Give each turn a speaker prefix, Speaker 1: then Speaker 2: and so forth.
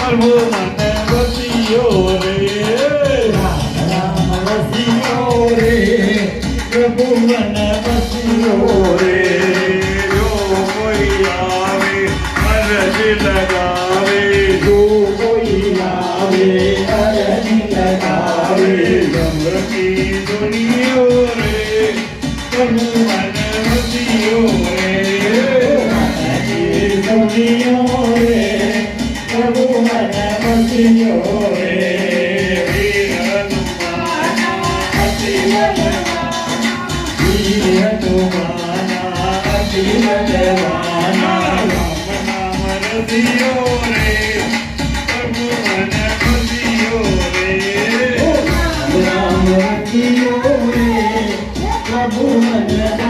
Speaker 1: प्रभु मन बसियो रे राम बसियो रे प्रभु मन बसियो रे जो कोई आवे अर्ज लगावे जो कोई आवे अर्ज लगावे गंग की दुनिया रे प्रभु मन बसियो रे दुनिया रे प्रभु मन बसियो रे वीर हनुमाना अति बलवाना राम नाम रसियो रे प्रभु मन बसियो रे राम रसियो रे प्रभु मन